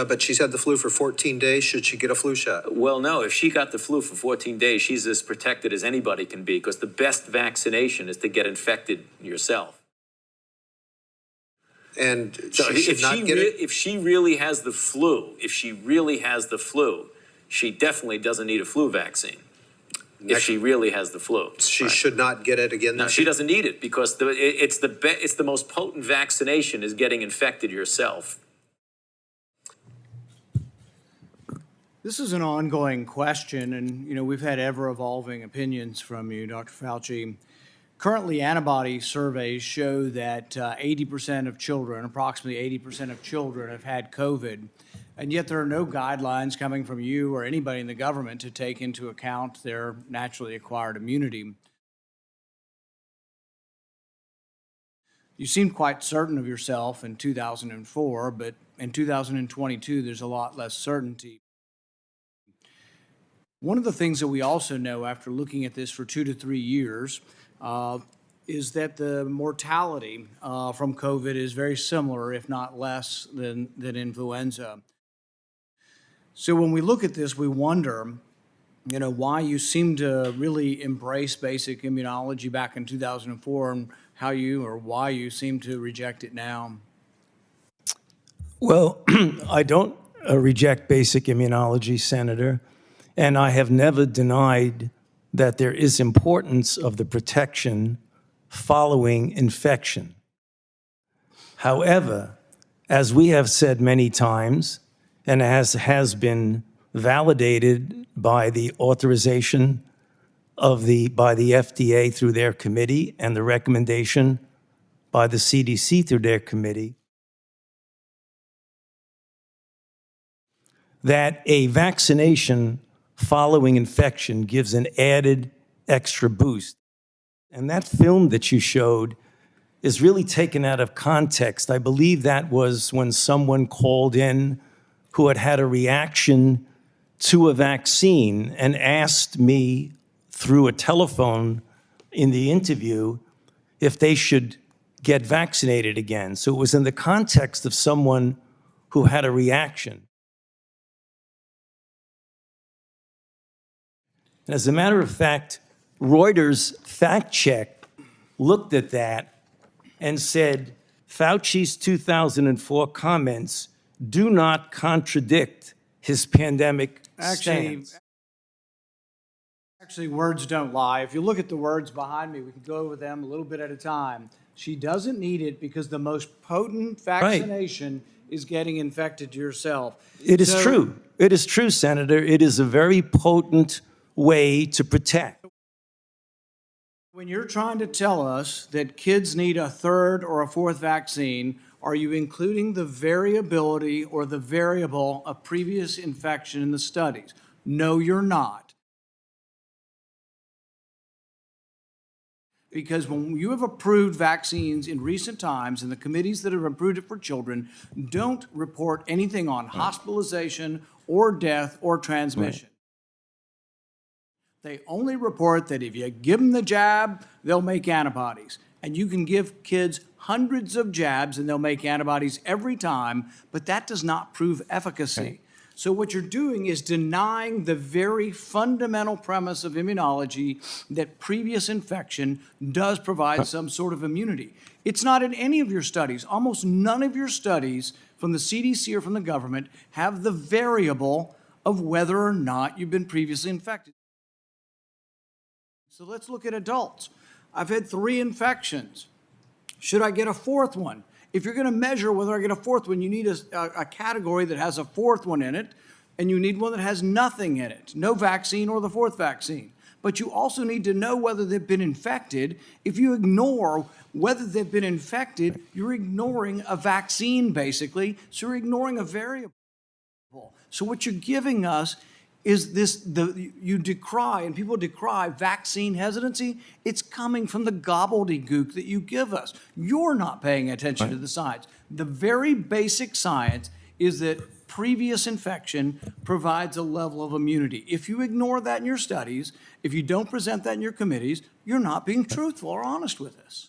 But she's had the flu for 14 days. Should she get a flu shot? Well, no, if she got the flu for 14 days, she's as protected as anybody can be, because the best vaccination is to get infected yourself. And So she should not get it? if she really has the flu, she definitely doesn't need a flu vaccine. If she really has the flu, She should not get it again. no, she doesn't need it, because it's the most potent vaccination is getting infected yourself. This is an ongoing question, and we've had ever-evolving opinions from you, Dr. Fauci. Currently, antibody surveys show that 80% of children, approximately 80% of children, have had COVID, and yet there are no guidelines coming from you or anybody in the government to take into account their naturally acquired immunity. You seemed quite certain of yourself in 2004, but in 2022, there's a lot less certainty. One of the things that we also know after looking at this for 2 to 3 years is that the mortality from COVID is very similar, if not less, than influenza. So when we look at this, we wonder, why you seem to really embrace basic immunology back in 2004 and why you seem to reject it now. Well, I don't reject basic immunology, Senator. And I have never denied that there is importance of the protection following infection. However, as we have said many times, and as has been validated by the authorization by the FDA through their committee and the recommendation by the CDC through their committee, that a vaccination following infection gives an added extra boost. And that film that you showed is really taken out of context. I believe that was when someone called in who had had a reaction to a vaccine and asked me through a telephone in the interview if they should get vaccinated again. So it was in the context of someone who had a reaction. And as a matter of fact, Reuters fact check looked at that and said, Fauci's 2004 comments do not contradict his pandemic stance. Actually, words don't lie. If you look at the words behind me, we can go over them a little bit at a time. She doesn't need it because the most potent vaccination is getting infected yourself. It is true. It is true, Senator. It is a very potent way to protect. When you're trying to tell us that kids need a third or a fourth vaccine, are you including the variability or the variable of previous infection in the studies? No, you're not. Because when you have approved vaccines in recent times, and the committees that have approved it for children don't report anything on hospitalization or death or transmission. They only report that if you give them the jab, they'll make antibodies. And you can give kids hundreds of jabs and they'll make antibodies every time, but that does not prove efficacy. So what you're doing is denying the very fundamental premise of immunology that previous infection does provide some sort of immunity. It's not in any of your studies. Almost none of your studies from the CDC or from the government have the variable of whether or not you've been previously infected. So let's look at adults. I've had 3 infections. Should I get a 4th one? If you're going to measure whether I get a 4th one, you need a category that has a 4th one in it, and you need one that has nothing in it, no vaccine or the 4th vaccine. But you also need to know whether they've been infected. If you ignore whether they've been infected, you're ignoring a vaccine, basically, so you're ignoring a variable. So what you're giving us is you decry, and people decry vaccine hesitancy. It's coming from the gobbledygook that you give us. You're not paying attention to the science. The very basic science is that previous infection provides a level of immunity. If you ignore that in your studies, if you don't present that in your committees, you're not being truthful or honest with us.